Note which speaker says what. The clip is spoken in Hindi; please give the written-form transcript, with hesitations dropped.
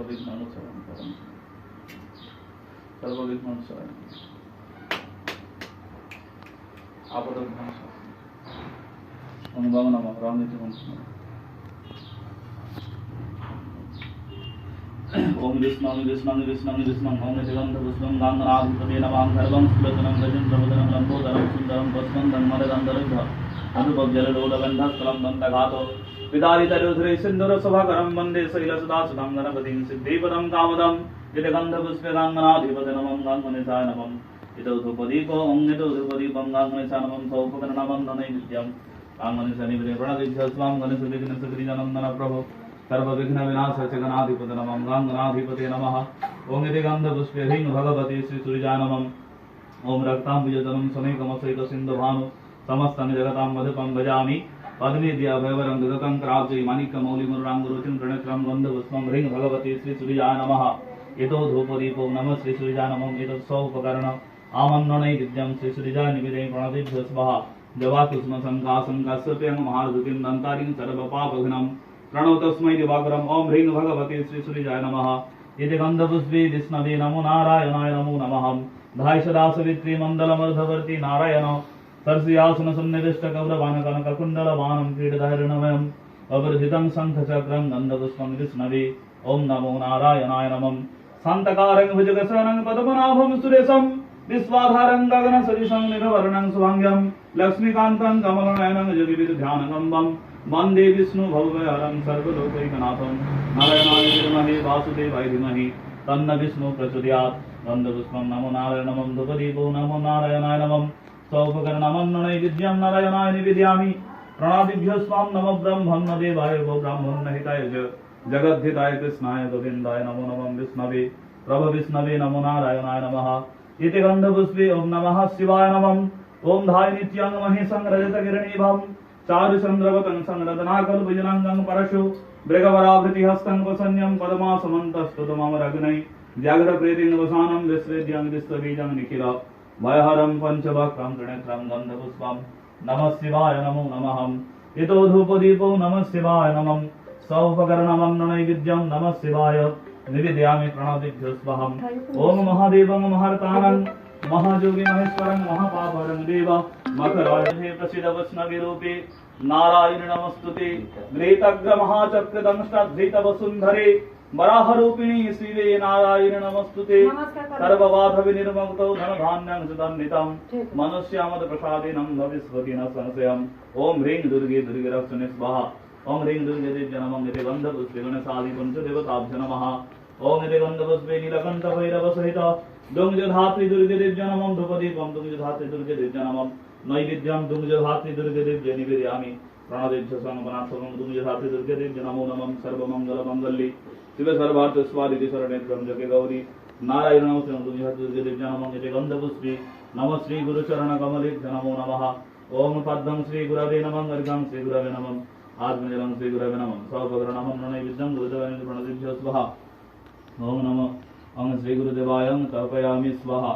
Speaker 1: सर्वविघ्नोपशान्तये सर्वविघ्नोपशान्तये आपदविनाशाय ओम नमः रामनिति ओम विष्णु विष्णु विष्णु विष्णु ओम निगंध पुष्पं गांगनाधिपते नमः सर्वं सुलोचनं गजेन्द्रवदनं लंबोदरं सुंदरं वसवंतं मदगंधरध्व अनुपजललोलगन्धस्थलं दन्तघातो विदारितरुधिरे सिन्दूरशोभाकरं वन्दे शैलसुधासुतं गणपतिं सिद्धिपदं कामदं यदगन्धपुष्पे गांगनाधिपते नमः गांगनिधाय नमः इतो धूपदीपो ओंगितो धूपदीपं गांगनिधाय नमः सौपकरणवन्दने नित्यं गांगनिधाय प्रणदिभ्यस्वां गणेशविघ्नसुकृतिजनन्दन प्रभो सर्वविघ्न विनाशाय गणाधिपते नमः गांगनाधिपते नमः ओम इति गन्धपुष्पे ह्रीं भगवते श्री सूर्याय नमः ओम रक्ताम्बुजतनं समेकमसैक सिन्धुभानु समस्तं जगतां मधुपं भजामि पद्मेद्या भैवरं गदतं क्राब्जै माणिक्यमौलिमुराङ्गुरुचिं प्रणेत्रं गन्धपुष्पं ह्रीं भगवते श्री सूर्याय नमः इतो धूपदीपो नमः श्री सूर्याय नमः एतत् सौपकरण आमन्त्रणै विद्यं श्री सूर्याय निवेदये प्रणतिभ्यो स्वाहा जवाकुस्म शङ्काशङ्कास्यप्यं महार्धुतिं दन्तारिं सर्वपापघ्नं प्रणव तस्मै दिवाकरम् ओम ह्रीं भगवते श्री सूर्याय नमः इति गन्धपुष्पे विष्णवे नमो नारायणाय नमो नमः धाय सदा सवित्री मण्डलमर्धवर्ती नारायण सर्षियासन सन्निविष्ट कौरवान कनककुण्डलवानं क्रीडधारिणमयम् अवर्धितं शङ्खचक्रं गन्धपुष्पं विष्णवे ओम नमो नारायणाय नमः शान्तकारं भुजगशयनं पद्मनाभं सुरेशं विश्वाधारं गगनसदृशं निरवर्णं शुभाङ्गं लक्ष्मीकान्तं कमलनयनं जगद्विध्यानगम्बं वन्दे विष्णु भवभयहरं सर्वलोकैकनाथं नारायणाय विद्महे वासुदेवाय धीमहि तन्न विष्णु प्रचोदयात् गन्धपुष्पं नमो नारायणं धूपदीपो नमो नारायणाय नमः सौपकरणमन्त्रणै विद्यं नारायणाय निवेदयामि प्रणादिभ्यो स्वां नमो ब्रह्मण्यदेवाय गो ब्राह्मणहिताय च जगद्धिताय कृष्णाय गोविन्दाय नमो नमः विष्णवे प्रभ विष्णवे नमो नारायणाय नमः इति गन्धपुष्पे ओम नमः शिवाय नमः ओम धाय नित्यं महेशं रजतकिरणीभं चारुचन्द्रवतं संरदनाकल्पजनाङ्गं परशु मृगवराभृतिहस्तं वसन्यं पद्मासमन्तस्तुतमरग्नै व्याघ्रप्रेतिं वसानं विश्वेद्यं विश्वबीजं निखिल भयहरं पञ्चवक्त्रं त्रिनेत्रं गन्धपुष्पं नमः शिवाय नमो नमः इतो धूपदीपो नमः शिवाय नमः सौपकरणमन्ननैवेद्यं नमः शिवाय निवेदयामि प्रणतिभ्यो स्वाहा ओम महादेवं महार्तानं महायोगी महेश्वरं महापापहरं देव मकरायुधे प्रसिद्ध वैष्णवीरूपे नारायण नमस्तुते ग्रेतग्र महाचक्रदंष्टधृत वसुन्धरे वराहरूपिणी श्रीवे नारायण नमस्तुते सर्वबाध विनिर्मुक्तौ धनधान्यं सुदन्वितं मनुष्यामद प्रसादिनं भविष्यति न संशयम् ओम ह्रीं दुर्गे दुर्गे रक्षणे स्वाहा ओम ह्रीं दुर्गे देव्यै नमः इति गन्धपुष्पे गणेशादि पञ्चदेवताभ्यो नमः ओम इति गन्धपुष्पे नीलकण्ठ भैरव सहित दुंगजधात्री दुर्गे देव्यै नमः धूपदीपं दुंगजधात्री दुर्गे देव्यै नमः नैवेद्यं दुंगजधात्री दुर्गे देव्यै निवेदयामि प्राणदेभ्यो समपनार्थं दुंगजधात्री दुर्गे देव्यै नमो नमः सर्वमङ्गलमङ्गल्ये शिवे सर्वार्थ स्वादिति शरणे त्र्यम्बके गौरी नारायण नमः दुंगजधात्री दुर्गे देव्यै नमः इति गन्धपुष्पे नमः श्री गुरुचरण कमलेभ्यो नमो नमः ओम पद्मं श्री गुरवे नमः अर्घं श्री गुरवे नमः आत्मजलं श्री गुरवे नमः सौपकरणमं नैवेद्यं गुरुदेवाय प्रणतिभ्यो स्वाहा ओम नमः ओम श्री गुरुदेवाय तर्पयामि स्वाहा।